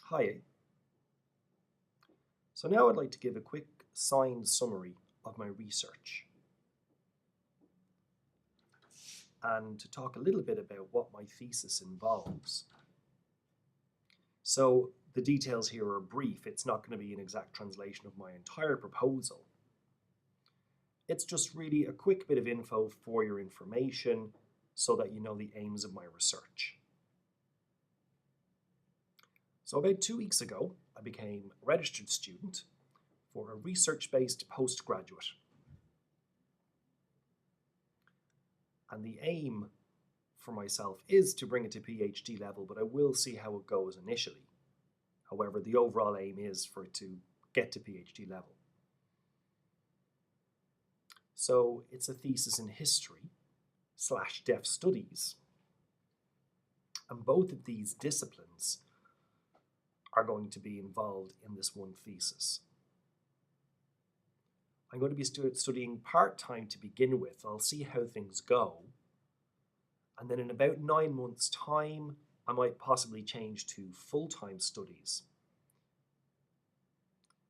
Hi. So now I'd like to give a quick signed summary of my research and to talk a little bit about what my thesis involves. So the details here are brief. It's not going to be an exact translation of my entire proposal. It's just really a quick bit of info for your information so that you know the aims of my research. So about 2 weeks ago, I became a registered student for a research-based postgraduate. And the aim for myself is to bring it to PhD level, but I will see how it goes initially. However, the overall aim is for it to get to PhD level. So it's a thesis in history / deaf studies. And both of these disciplines are going to be involved in this one thesis. I'm going to be studying part-time to begin with. I'll see how things go. And then in about 9 months' time, I might possibly change to full-time studies.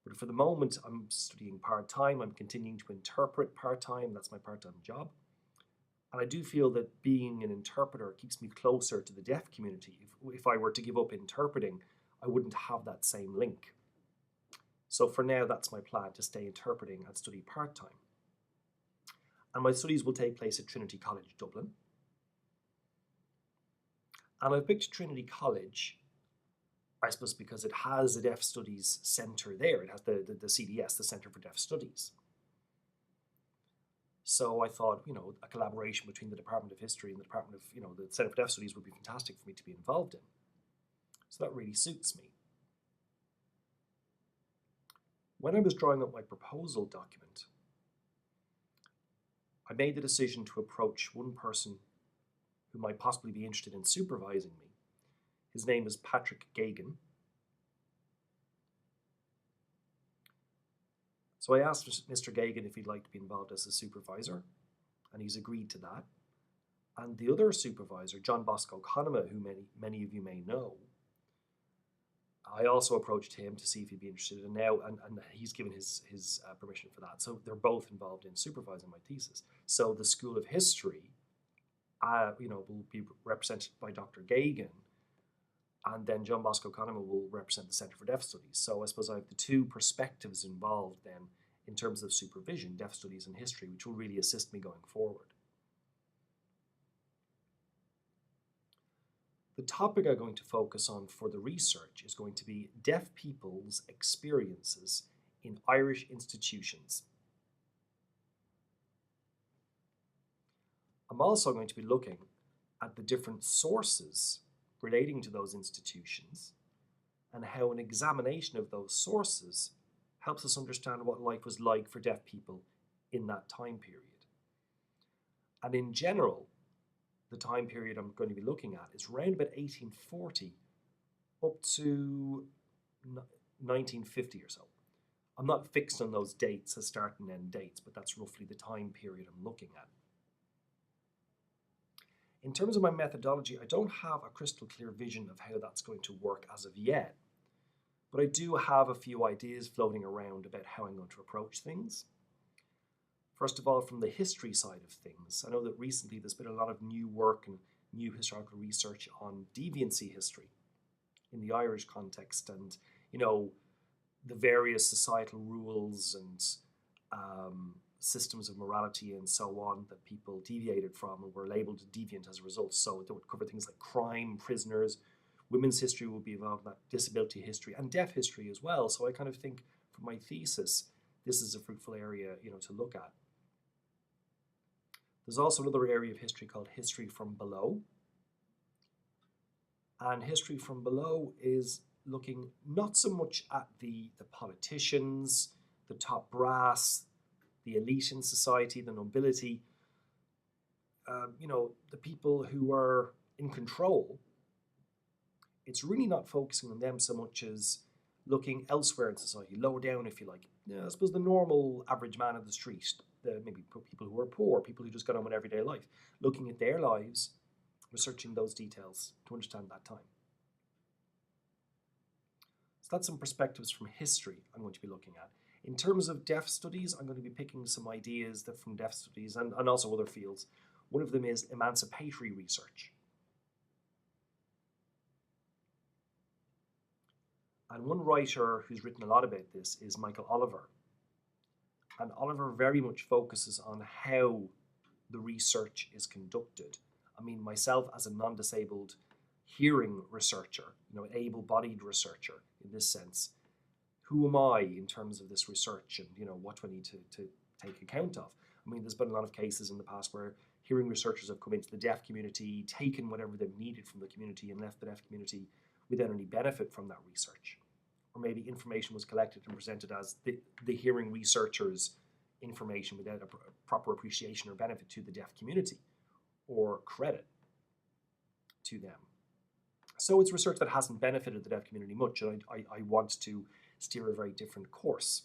But for the moment, I'm studying part-time. I'm continuing to interpret part-time. That's my part-time job. And I do feel that being an interpreter keeps me closer to the deaf community. If I were to give up interpreting, I wouldn't have that same link. So for now, that's my plan, to stay interpreting and study part-time. And my studies will take place at Trinity College, Dublin. And I've picked Trinity College, I suppose, because it has a Deaf Studies Centre there. It has the CDS, the Centre for Deaf Studies. So I thought, a collaboration between the Department of History and the Department of, the Centre for Deaf Studies would be fantastic for me to be involved in. So that really suits me. When I was drawing up my proposal document, I made the decision to approach one person who might possibly be interested in supervising me. His name is Patrick Gagan. So I asked Mr. Gagan if he'd like to be involved as a supervisor, and he's agreed to that. And the other supervisor, John Bosco Conema, who many of you may know, I also approached him to see if he'd be interested, and he's given his permission for that. So they're both involved in supervising my thesis. So the School of History, will be represented by Dr. Gagan, and then John Bosco Conema will represent the Centre for Deaf Studies. So I suppose I have the two perspectives involved then in terms of supervision, deaf studies and history, which will really assist me going forward. The topic I'm going to focus on for the research is going to be deaf people's experiences in Irish institutions. I'm also going to be looking at the different sources relating to those institutions and how an examination of those sources helps us understand what life was like for deaf people in that time period. And in general, the time period I'm going to be looking at is around about 1840 up to 1950 or so. I'm not fixed on those dates as start and end dates, but that's roughly the time period I'm looking at. In terms of my methodology, I don't have a crystal clear vision of how that's going to work as of yet, but I do have a few ideas floating around about how I'm going to approach things. First of all, from the history side of things, I know that recently there's been a lot of new work and new historical research on deviancy history in the Irish context, and the various societal rules and systems of morality and so on that people deviated from and were labelled deviant as a result. So it would cover things like crime, prisoners, women's history will be involved in that, disability history, and deaf history as well. So I kind of think for my thesis, this is a fruitful area, to look at. There's also another area of history called history from below. And history from below is looking not so much at the politicians, the top brass, the elite in society, the nobility, the people who are in control. It's really not focusing on them so much as looking elsewhere in society, lower down if you like. I suppose the normal average man of the street, maybe people who are poor, people who just got on with everyday life, looking at their lives, researching those details to understand that time. that's some perspectives from history I'm going to be looking at. In terms of deaf studies, I'm going to be picking some ideas that from deaf studies and also other fields. One of them is emancipatory research. And one writer who's written a lot about this is Michael Oliver. And Oliver very much focuses on how the research is conducted. I mean, myself as a non-disabled hearing researcher, able-bodied researcher in this sense, who am I in terms of this research, and what do I need to take account of? I mean, there's been a lot of cases in the past where hearing researchers have come into the deaf community, taken whatever they've needed from the community, and left the deaf community without any benefit from that research. Or maybe information was collected and presented as the hearing researchers' information without a proper appreciation or benefit to the deaf community or credit to them. So it's research that hasn't benefited the deaf community much, and I want to steer a very different course.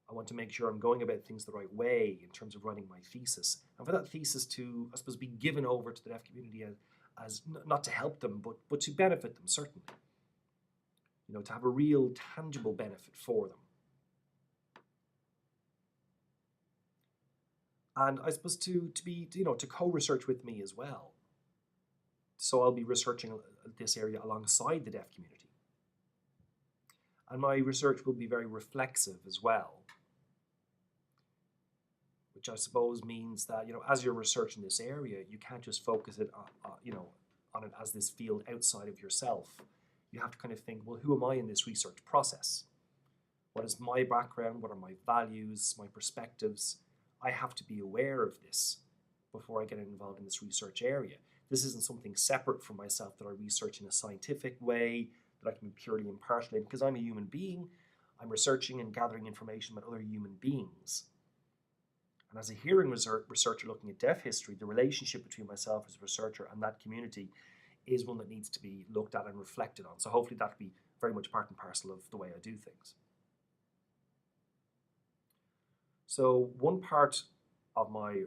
I want to make sure I'm going about things the right way in terms of writing my thesis, and for that thesis to, I suppose, be given over to the deaf community as not to help them, but to benefit them, certainly. To have a real tangible benefit for them. And I suppose to co-research with me as well. So I'll be researching this area alongside the deaf community. And my research will be very reflexive as well, which I suppose means that, as you're researching this area, you can't just focus it on it as this field outside of yourself. You have to kind of think, well, who am I in this research process? What is my background? What are my values, my perspectives? I have to be aware of this before I get involved in this research area. This isn't something separate from myself that I research in a scientific way, that I can be purely impartial in, because I'm a human being. I'm researching and gathering information about other human beings. And as a hearing researcher looking at deaf history, the relationship between myself as a researcher and that community is one that needs to be looked at and reflected on. So hopefully that'll be very much part and parcel of the way I do things. So one part of my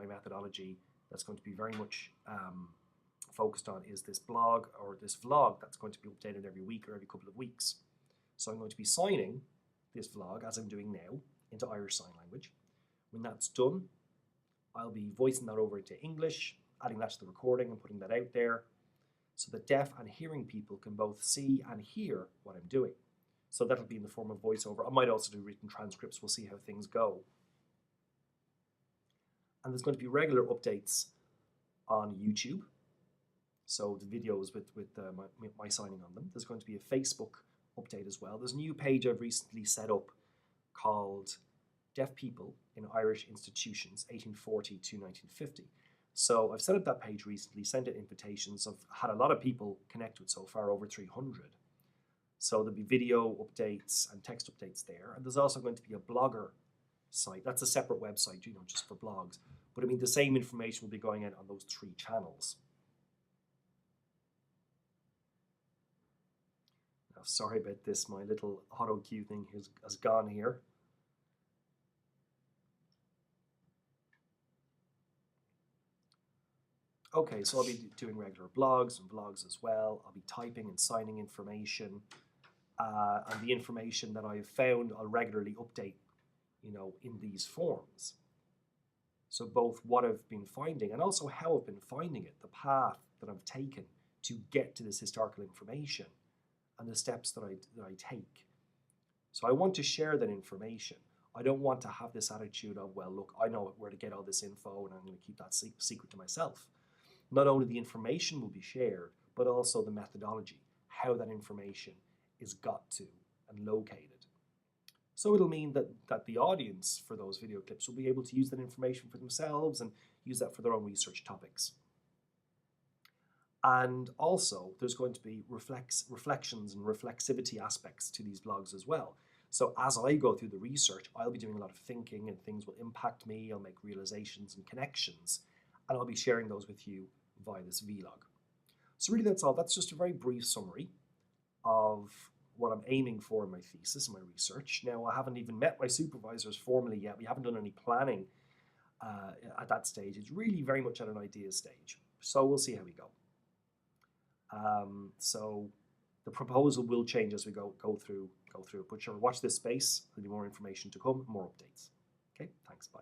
methodology that's going to be very much focused on is this blog or this vlog that's going to be updated every week or every couple of weeks. So I'm going to be signing this vlog, as I'm doing now, into Irish Sign Language. When that's done, I'll be voicing that over into English, adding that to the recording and putting that out there, so that deaf and hearing people can both see and hear what I'm doing. So that'll be in the form of voiceover. I might also do written transcripts. We'll see how things go. And there's going to be regular updates on YouTube. So the videos with my signing on them. There's going to be a Facebook update as well. There's a new page I've recently set up called Deaf People in Irish Institutions, 1840 to 1950. So I've set up that page recently, sent it invitations. I've had a lot of people connect with so far, over 300. So there'll be video updates and text updates there. And there's also going to be a blogger site. That's a separate website, just for blogs. But I mean, the same information will be going out on those 3 channels. Now, sorry about this. My little auto cue thing has gone here. Okay, so I'll be doing regular blogs and vlogs as well. I'll be typing and signing information. And the information that I've found, I'll regularly update, in these forms. So both what I've been finding and also how I've been finding it, the path that I've taken to get to this historical information and the steps that I take. So I want to share that information. I don't want to have this attitude of, well, look, I know where to get all this info and I'm going to keep that secret to myself. Not only the information will be shared, but also the methodology, how that information is got to and located. So it'll mean that the audience for those video clips will be able to use that information for themselves and use that for their own research topics. And also, there's going to be reflections and reflexivity aspects to these blogs as well. So as I go through the research, I'll be doing a lot of thinking and things will impact me. I'll make realizations and connections, and I'll be sharing those with you via this vlog. So really that's all. That's just a very brief summary of what I'm aiming for in my thesis and my research. Now, I haven't even met my supervisors formally yet. We haven't done any planning at that stage. It's really very much at an idea stage. So we'll see how we go. So The proposal will change as we go through. But sure, watch this space. There'll be more information to come, more updates. Okay, thanks, bye.